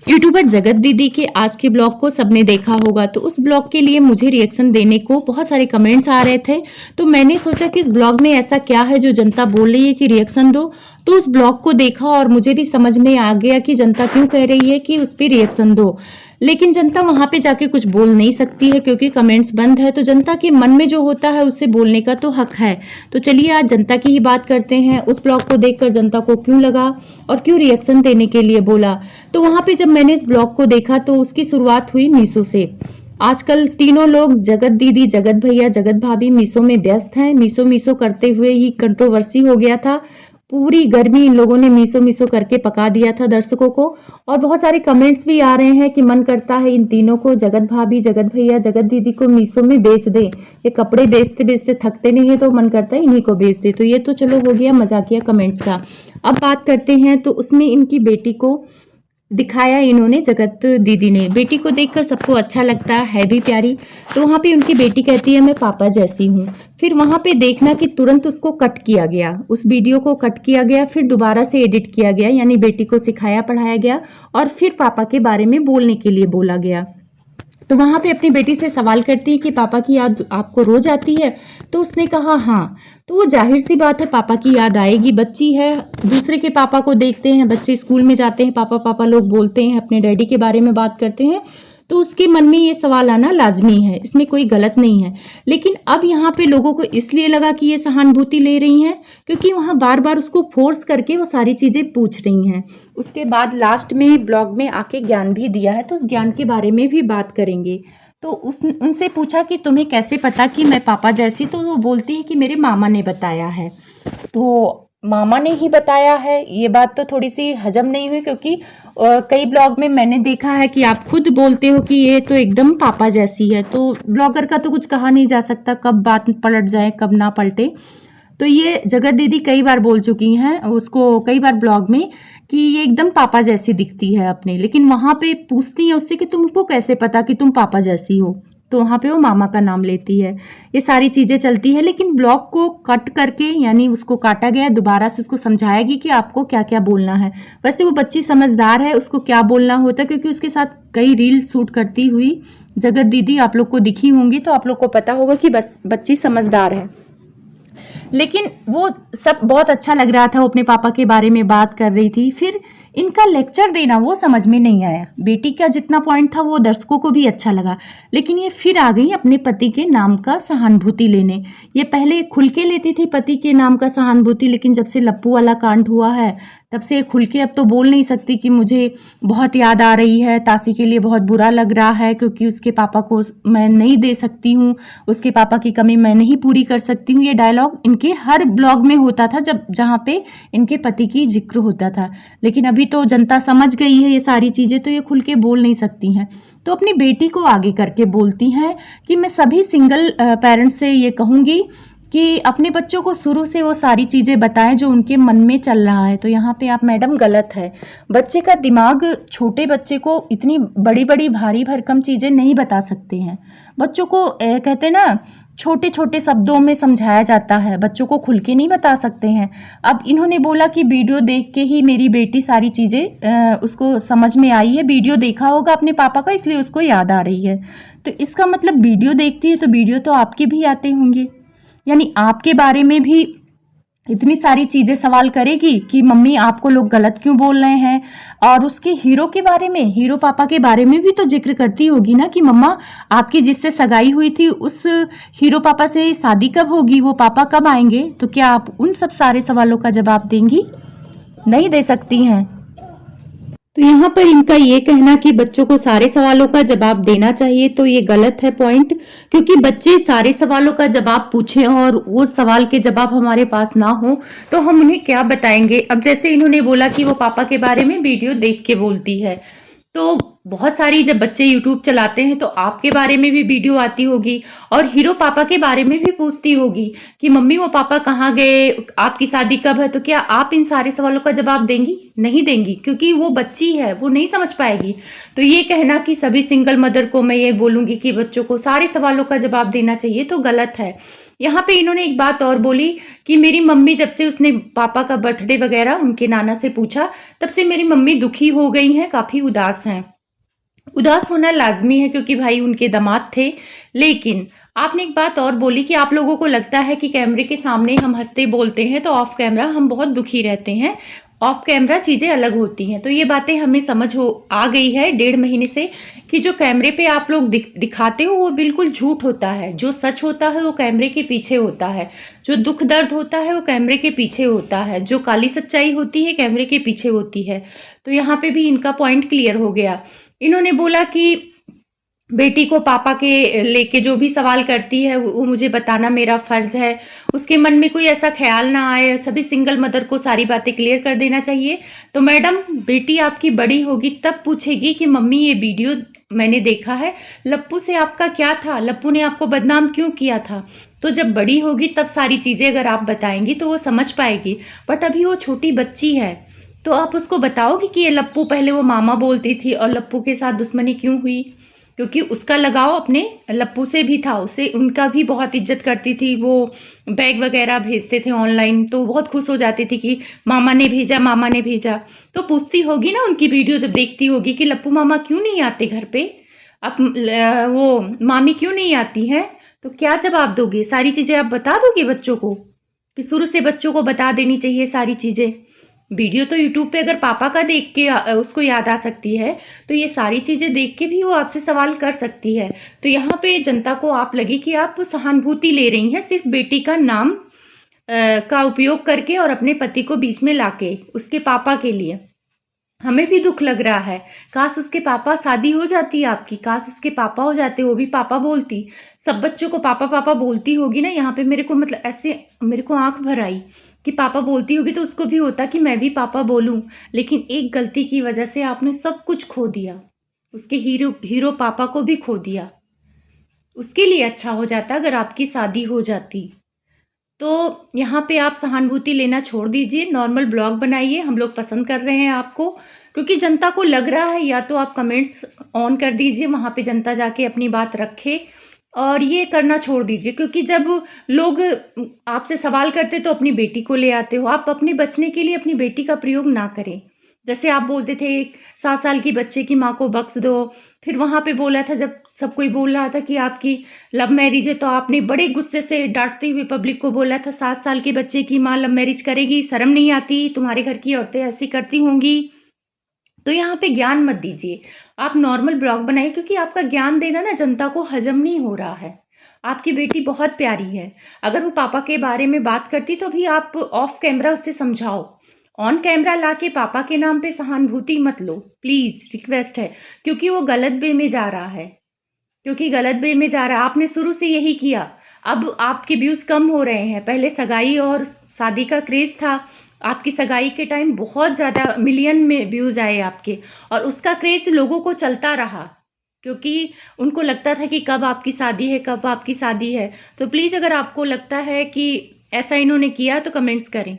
YouTuber जगत दीदी के आज के ब्लॉग को सबने देखा होगा, तो उस ब्लॉग के लिए मुझे रिएक्शन देने को बहुत सारे कमेंट्स आ रहे थे। तो मैंने सोचा कि उस ब्लॉग में ऐसा क्या है जो जनता बोल रही है कि रिएक्शन दो। तो उस ब्लॉग को देखा और मुझे भी समझ में आ गया कि जनता क्यों कह रही है कि उस पर रिएक्शन दो। लेकिन जनता वहां पे जाके कुछ बोल नहीं सकती है क्योंकि कमेंट्स बंद है। तो जनता के मन में जो होता है उससे बोलने का तो हक है। तो चलिए आज जनता की ही बात करते हैं। उस ब्लॉग को देखकर जनता को क्यों लगा और क्यों रिएक्शन देने के लिए बोला। तो वहां पे जब मैंने इस ब्लॉग को देखा तो उसकी शुरुआत हुई मीशो से। आजकल तीनों लोग जगत दीदी, जगत भैया, जगत भाभी मीशो में व्यस्त हैं। मीशो मीशो करते हुए ही कंट्रोवर्सी हो गया था। पूरी गर्मी इन लोगों ने मीशो मीशो करके पका दिया था दर्शकों को। और बहुत सारे कमेंट्स भी आ रहे हैं कि मन करता है इन तीनों को, जगत भाभी, जगत भैया, जगत दीदी को मीशो में बेच दे। ये कपड़े बेचते बेचते थकते नहीं है तो मन करता है इन्हीं को बेच दे। तो ये तो चलो हो गया मजाकिया कमेंट्स का। अब बात करते हैं तो उसमें इनकी बेटी को दिखाया इन्होंने, जगत दीदी ने। बेटी को देखकर सबको अच्छा लगता है भी प्यारी। तो वहाँ पे उनकी बेटी कहती है मैं पापा जैसी हूँ। फिर वहाँ पे देखना कि तुरंत उसको कट किया गया, उस वीडियो को कट किया गया, फिर दोबारा से एडिट किया गया, यानी बेटी को सिखाया पढ़ाया गया और फिर पापा के बारे में बोलने के लिए बोला गया। तो वहाँ पे अपनी बेटी से सवाल करती है कि पापा की याद आपको रोज आती है। तो उसने कहा हाँ। तो वो जाहिर सी बात है पापा की याद आएगी, बच्ची है। दूसरे के पापा को देखते हैं, बच्चे स्कूल में जाते हैं, पापा पापा लोग बोलते हैं, अपने डैडी के बारे में बात करते हैं, तो उसके मन में ये सवाल आना लाजमी है, इसमें कोई गलत नहीं है। लेकिन अब यहाँ पे लोगों को इसलिए लगा कि ये सहानुभूति ले रही हैं क्योंकि वहाँ बार बार उसको फोर्स करके वो सारी चीज़ें पूछ रही हैं। उसके बाद लास्ट में ब्लॉग में आके ज्ञान भी दिया है, तो उस ज्ञान के बारे में भी बात करेंगे। तो उनसे पूछा कि तुम्हें कैसे पता कि मैं पापा जैसी, तो वो बोलती है कि मेरे मामा ने बताया है। तो मामा ने ही बताया है, ये बात तो थोड़ी सी हजम नहीं हुई क्योंकि कई ब्लॉग में मैंने देखा है कि आप खुद बोलते हो कि ये तो एकदम पापा जैसी है। तो ब्लॉगर का तो कुछ कहा नहीं जा सकता, कब बात पलट जाए कब ना पलटे। तो ये जगत दीदी कई बार बोल चुकी हैं उसको, कई बार ब्लॉग में, कि ये एकदम पापा जैसी दिखती है अपने। लेकिन वहाँ पे पूछती है उससे कि तुमको कैसे पता कि तुम पापा जैसी हो, तो वहाँ पे वो मामा का नाम लेती है। ये सारी चीज़ें चलती है। लेकिन ब्लॉग को कट करके, यानी उसको काटा गया, दोबारा से उसको समझाएगी कि आपको क्या क्या बोलना है। वैसे वो बच्ची समझदार है, उसको क्या बोलना होता है क्योंकि उसके साथ कई रील शूट करती हुई जगत दीदी आप लोग को दिखी होंगी, तो आप लोग को पता होगा कि बस बच्ची समझदार है। लेकिन वो सब बहुत अच्छा लग रहा था, वो अपने पापा के बारे में बात कर रही थी। फिर इनका लेक्चर देना वो समझ में नहीं आया। बेटी का जितना पॉइंट था वो दर्शकों को भी अच्छा लगा, लेकिन ये फिर आ गई अपने पति के नाम का सहानुभूति लेने। ये पहले खुल के लेती थी पति के नाम का सहानुभूति, लेकिन जब से लप्पू वाला कांड हुआ है तब से खुल के अब तो बोल नहीं सकती कि मुझे बहुत याद आ रही है, तासी के लिए बहुत बुरा लग रहा है क्योंकि उसके पापा को मैं नहीं दे सकती हूँ, उसके पापा की कमी मैं नहीं पूरी कर सकती हूँ। ये डायलॉग इनके हर ब्लॉग में होता था जहाँ पे इनके पति की जिक्र होता था। लेकिन अभी तो जनता समझ गई है ये सारी चीज़ें, तो ये खुल के बोल नहीं सकती हैं। तो अपनी बेटी को आगे करके बोलती हैं कि मैं सभी सिंगल पेरेंट्स से ये कहूँगी कि अपने बच्चों को शुरू से वो सारी चीज़ें बताएं जो उनके मन में चल रहा है। तो यहाँ पे आप मैडम गलत है। बच्चे का दिमाग, छोटे बच्चे को इतनी बड़ी बड़ी भारी भरकम चीज़ें नहीं बता सकते हैं। बच्चों को कहते हैं ना, छोटे छोटे शब्दों में समझाया जाता है, बच्चों को खुल के नहीं बता सकते हैं। अब इन्होंने बोला कि वीडियो देख के ही मेरी बेटी सारी चीज़ें उसको समझ में आई है, वीडियो देखा होगा अपने पापा का इसलिए उसको याद आ रही है। तो इसका मतलब वीडियो देखती है तो वीडियो तो आपके भी आते होंगे, यानी आपके बारे में भी इतनी सारी चीज़ें सवाल करेगी कि मम्मी आपको लोग गलत क्यों बोल रहे हैं। और उसके हीरो के बारे में, हीरो पापा के बारे में भी तो जिक्र करती होगी ना कि मम्मा आपकी जिससे सगाई हुई थी उस हीरो पापा से शादी कब होगी, वो पापा कब आएंगे। तो क्या आप उन सब सारे सवालों का जवाब देंगी? नहीं दे सकती हैं। तो यहाँ पर इनका ये कहना कि बच्चों को सारे सवालों का जवाब देना चाहिए, तो ये गलत है पॉइंट। क्योंकि बच्चे सारे सवालों का जवाब पूछें और वो सवाल के जवाब हमारे पास ना हो तो हम उन्हें क्या बताएंगे। अब जैसे इन्होंने बोला कि वो पापा के बारे में वीडियो देख के बोलती है, तो बहुत सारी जब बच्चे यूट्यूब चलाते हैं तो आपके बारे में भी वीडियो आती होगी और हीरो पापा के बारे में भी पूछती होगी कि मम्मी वो पापा कहाँ गए, आपकी शादी कब है। तो क्या आप इन सारे सवालों का जवाब देंगी? नहीं देंगी, क्योंकि वो बच्ची है, वो नहीं समझ पाएगी। तो ये कहना कि सभी सिंगल मदर को मैं ये बोलूंगी कि बच्चों को सारे सवालों का जवाब देना चाहिए, तो गलत है। यहाँ पे इन्होंने एक बात और बोली कि मेरी मम्मी जब से उसने पापा का बर्थडे वगैरह उनके नाना से पूछा, तब से मेरी मम्मी दुखी हो गई हैं, काफ़ी उदास हैं। उदास होना लाज़मी है क्योंकि भाई उनके दामाद थे। लेकिन आपने एक बात और बोली कि आप लोगों को लगता है कि कैमरे के सामने हम हँसते बोलते हैं, तो ऑफ कैमरा हम बहुत दुखी रहते हैं। ऑफ कैमरा चीज़ें अलग होती हैं। तो ये बातें हमें समझ हो आ गई है 1.5 महीने से कि जो कैमरे पे आप लोग दिखाते हो वो बिल्कुल झूठ होता है। जो सच होता है वो कैमरे के पीछे होता है। जो दुःख दर्द होता है वो कैमरे के पीछे होता है। जो काली सच्चाई होती है कैमरे के पीछे होती है। तो यहाँ पे भी इनका पॉइंट क्लियर हो गया। इन्होंने बोला कि बेटी को पापा के लेके जो भी सवाल करती है वो मुझे बताना मेरा फ़र्ज़ है। उसके मन में कोई ऐसा ख़्याल ना आए, सभी सिंगल मदर को सारी बातें क्लियर कर देना चाहिए। तो मैडम, बेटी आपकी बड़ी होगी तब पूछेगी कि मम्मी ये वीडियो मैंने देखा है, लप्पू से आपका क्या था? लप्पू ने आपको बदनाम क्यों किया था? तो जब बड़ी होगी तब सारी चीज़ें अगर आप बताएँगी तो वो समझ पाएगी। बट अभी वो छोटी बच्ची है, तो आप उसको बताओगे कि ये लप्पू पहले वो मामा बोलती थी और लप्पू के साथ दुश्मनी क्यों हुई? क्योंकि उसका लगाव अपने लप्पू से भी था, उसे उनका भी बहुत इज्जत करती थी। वो बैग वगैरह भेजते थे ऑनलाइन, तो बहुत खुश हो जाती थी कि मामा ने भेजा, मामा ने भेजा। तो पूछती होगी ना उनकी वीडियो जब देखती होगी कि लप्पू मामा क्यों नहीं आते घर पे? अब वो मामी क्यों नहीं आती हैं? तो क्या जवाब दोगे? सारी चीज़ें आप बता दोगे बच्चों को? कि शुरू से बच्चों को बता देनी चाहिए सारी चीज़ें। वीडियो तो यूट्यूब पे अगर पापा का देख के उसको याद आ सकती है, तो ये सारी चीज़ें देख के भी वो आपसे सवाल कर सकती है। तो यहाँ पे जनता को आप लगे कि आप सहानुभूति ले रही हैं सिर्फ़ बेटी का नाम का उपयोग करके और अपने पति को बीच में लाके, उसके पापा के लिए। हमें भी दुःख लग रहा है, काश उसके पापा शादी हो जाती आपकी, काश उसके पापा हो जाते, वो भी पापा बोलती। सब बच्चों को पापा-पापा बोलती होगी ना, यहाँ पे मेरे को मतलब ऐसे मेरे को आँख भर आई कि पापा बोलती होगी तो उसको भी होता कि मैं भी पापा बोलूँ। लेकिन एक गलती की वजह से आपने सब कुछ खो दिया। उसके हीरो पापा को भी खो दिया। उसके लिए अच्छा हो जाता अगर आपकी शादी हो जाती। तो यहाँ पे आप सहानुभूति लेना छोड़ दीजिए, नॉर्मल ब्लॉग बनाइए, हम लोग पसंद कर रहे हैं आपको। क्योंकि जनता को लग रहा है या तो आप कमेंट्स ऑन कर दीजिए, वहाँ पे जनता जाके अपनी बात रखे और ये करना छोड़ दीजिए। क्योंकि जब लोग आपसे सवाल करते तो अपनी बेटी को ले आते हो, आप अपने बचने के लिए अपनी बेटी का प्रयोग ना करें। जैसे आप बोलते थे 7 साल की बच्चे की माँ को बख्श दो, फिर वहाँ पे बोला था जब सब कोई बोल रहा था कि आपकी लव मैरिज है, तो आपने बड़े गुस्से से डाँटते हुए पब्लिक को बोला था 7 साल के बच्चे की माँ लव मैरिज करेगी, शर्म नहीं आती? तुम्हारे घर की औरतें ऐसी करती होंगी। तो यहाँ पे ज्ञान मत दीजिए, आप नॉर्मल ब्लॉग बनाइए क्योंकि आपका ज्ञान देना ना जनता को हज़म नहीं हो रहा है। आपकी बेटी बहुत प्यारी है, अगर वो पापा के बारे में बात करती तो भी आप ऑफ कैमरा उसे समझाओ। ऑन कैमरा लाके पापा के नाम पे सहानुभूति मत लो, प्लीज़ रिक्वेस्ट है। क्योंकि वो गलत वे में जा रहा है, आपने शुरू से यही किया। अब आपके व्यूज़ कम हो रहे हैं, पहले सगाई और शादी का क्रेज़ था। आपकी सगाई के टाइम बहुत ज़्यादा मिलियन में व्यूज़ आए आपके और उसका क्रेज़ लोगों को चलता रहा क्योंकि उनको लगता था कि कब आपकी शादी है, कब आपकी शादी है। तो प्लीज़ अगर आपको लगता है कि ऐसा इन्होंने किया तो कमेंट्स करें।